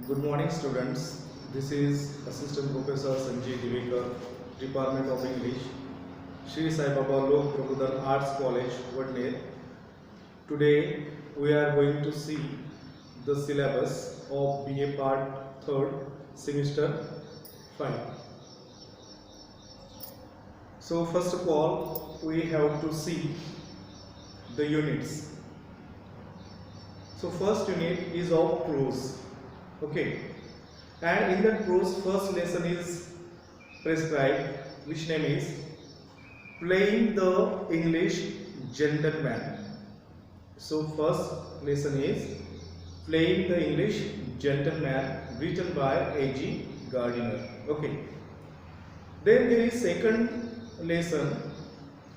Good morning, students. This is Assistant Professor Sanjay Divekar, Department of English, Shri Sai Baba Lok Prabodhan Arts College, Vadner. Today we are going to see the syllabus of BA Part 3rd, Semester 5. So first of all, we have to see the units. So first unit is of prose. Okay, and in that prose first lesson is prescribed, which name is playing the English gentleman. So first lesson is playing the English gentleman, written by A.G. Gardiner. Okay, then there is second lesson,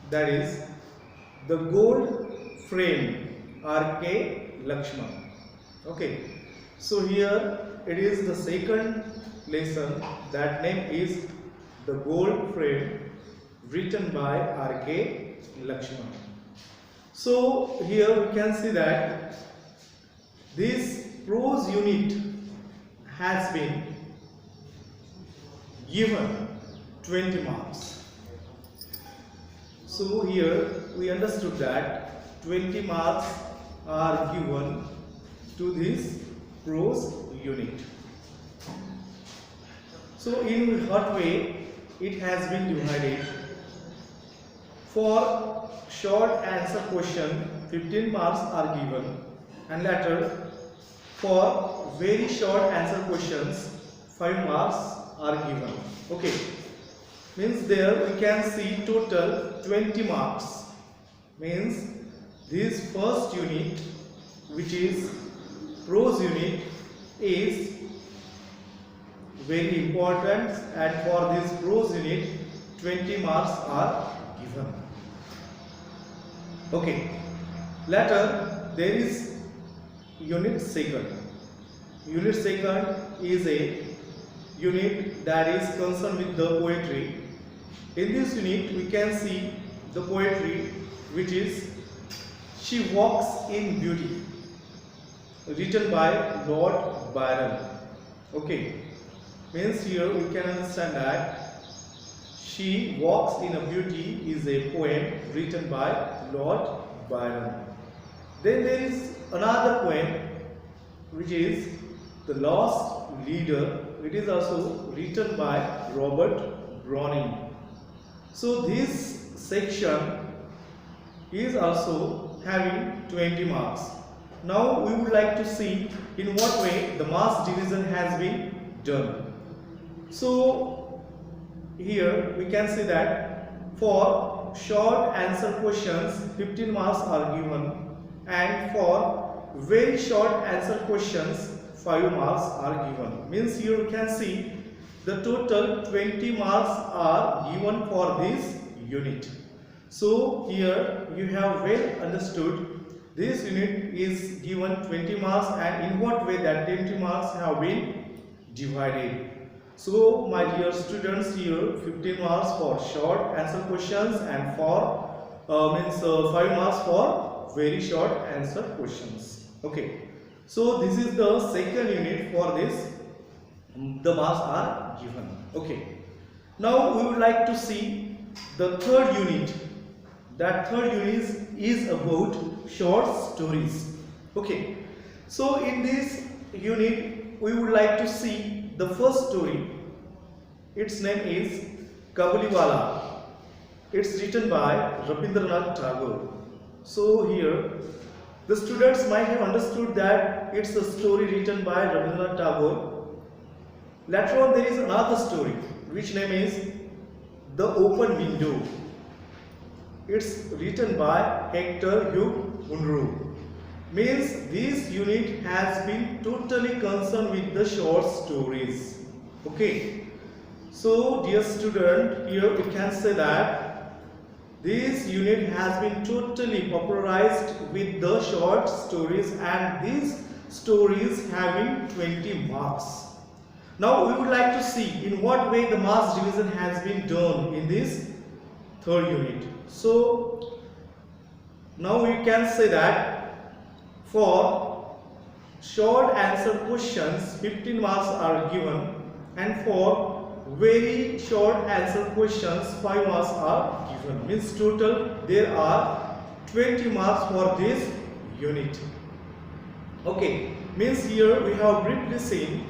that is the gold frame, R.K. Lakshman. Okay, so here it is the second lesson, that name is the gold frame, written by R.K. Lakshman. So here we can see that this prose unit has been given 20 marks. So here we understood that 20 marks are given to this prose unit. So in what way it has been divided? For short answer question 15 marks are given, and later for very short answer questions 5 marks are given. Okay, means there we can see total 20 marks. Means this first unit, which is prose unit, is very important, and for this prose unit 20 marks are given. Okay, later there is unit second. Unit second is a unit that is concerned with the poetry. In this unit we can see the poetry, which is She Walks in Beauty, written by Lord Byron. Okay, means here we can understand that She Walks in a Beauty is a poem written by Lord Byron. Then there is another poem, which is The Lost Leader. It is also written by Robert Browning. So this section is also having 20 marks. Now we would like to see in what way the marks division has been done. So here we can see that for short answer questions 15 marks are given, and for very short answer questions 5 marks are given. Means here you can see the total 20 marks are given for this unit. So here you have well understood this unit is given 20 marks, and in what way that 20 marks have been divided. So my dear students, here 15 marks for short answer questions, and for 5 marks for very short answer questions. Okay, so this is the second unit. For this the marks are given. Okay, now we would like to see the third unit. That third unit is about short stories. Okay, so in this unit we would like to see the first story. Its name is Kabuliwala. It's written by Rabindranath Tagore. So here the students might have understood that it's a story written by Rabindranath Tagore. Later on there is another story, which name is The Open Window. It's written by Hector Hugh Munro. Means this unit has been totally concerned with the short stories. Okay, so dear student, here we can say that this unit has been totally popularized with the short stories, and these stories having 20 marks. Now we would like to see in what way the marks division has been done in this third unit. So now we can say that for short answer questions 15 marks are given, and for very short answer questions 5 marks are given. Means total there are 20 marks for this unit. Okay, means here we have briefly seen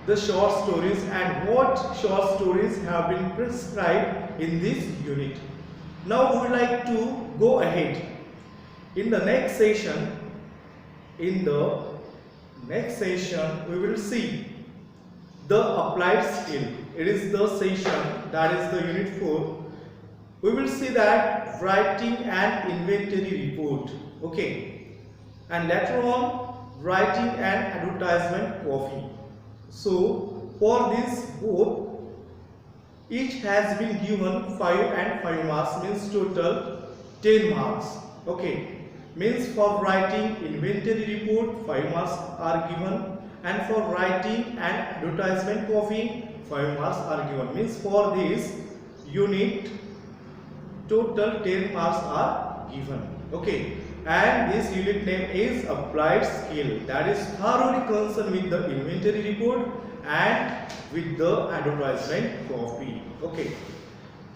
the short stories and what short stories have been prescribed in this unit. Now we would like to go ahead. In the next session, we will see the applied skill. It is the session, that is the unit 4. We will see that writing an inventory report. Okay, and later on writing an advertisement copy. So for this both, each has been given 5 and 5 marks, means total 10 marks. Okay, means for writing inventory report 5 marks are given, and for writing an advertisement copy 5 marks are given. Means for this unit total 10 marks are given. Okay, and this unit name is applied skill, that is thoroughly concerned with the inventory report and with the advertisement copy. Okay,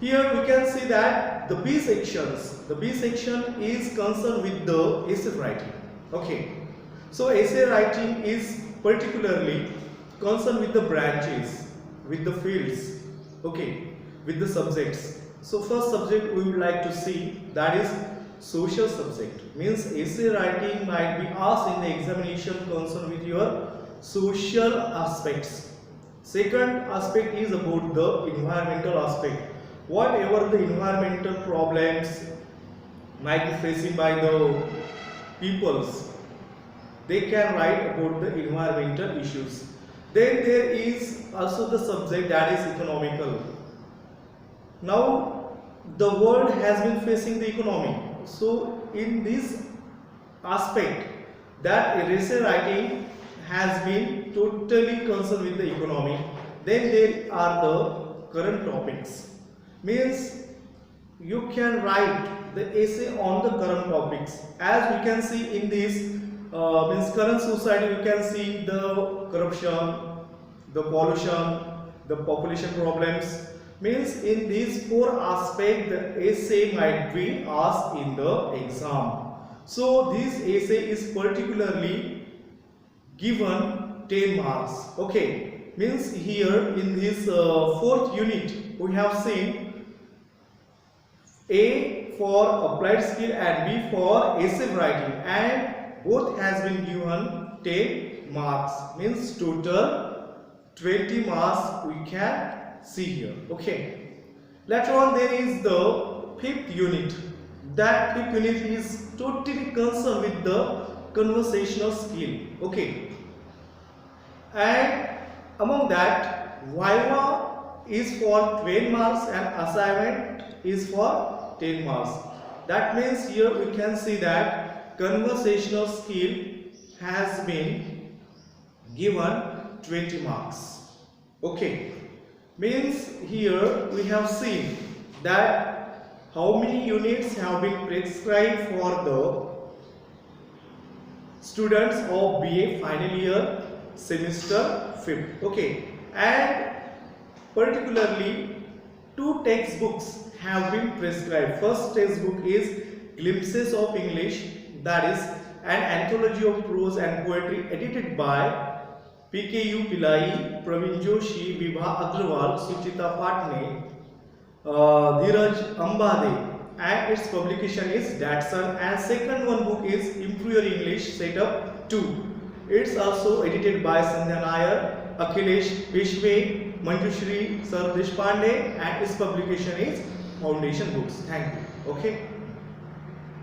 here we can see that the B section is concerned with the essay writing. Okay, so essay writing is particularly concerned with the branches, with the fields, okay, with the subjects. So first subject we would like to see, that is social subject. Means essay writing might be asked in the examination concerned with your social aspects. Second aspect is about the environmental aspect. Whatever the environmental problems might be facing by the peoples, they can write about the environmental issues. Then there is also the subject that is economical. Now the world has been facing the economy. So in this aspect, that essay writing has been totally concerned with the economy. Then there are the current topics. Means you can write the essay on the current topics. As we can see in this means current society, you can see the corruption, the pollution, the population problems. Means in these 4 aspects the essay might be asked in the exam. So this essay is particularly given 10 marks. Okay, means here in this 4th unit we have seen A for applied skill and B for essay writing, and both has been given 10 marks. Means total 20 marks we can see here. Okay, later on there is the 5th unit. That 5th unit is totally concerned with the conversational skill. Okay, and among that Viva is for 12 marks and assignment is for 10 marks. That means here we can see that conversational skill has been given 20 marks. Okay, means here we have seen that how many units have been prescribed for the students of BA final year semester 5th. Okay, and particularly 2 textbooks have been prescribed. First textbook is Glimpses of English, that is an anthology of prose and poetry edited by PKU Pillai, Praveen Joshi, Vibha Agrawal, Suchita Patne, Dheeraj Ambade, and its publication is Datsun. And second one book is Improve Your English Setup 2. It's also edited by Sandhya Nair, Akhilesh Peshwe, Manjushri Sar Deshpande, and its publication is Foundation Books. Thank you. Okay.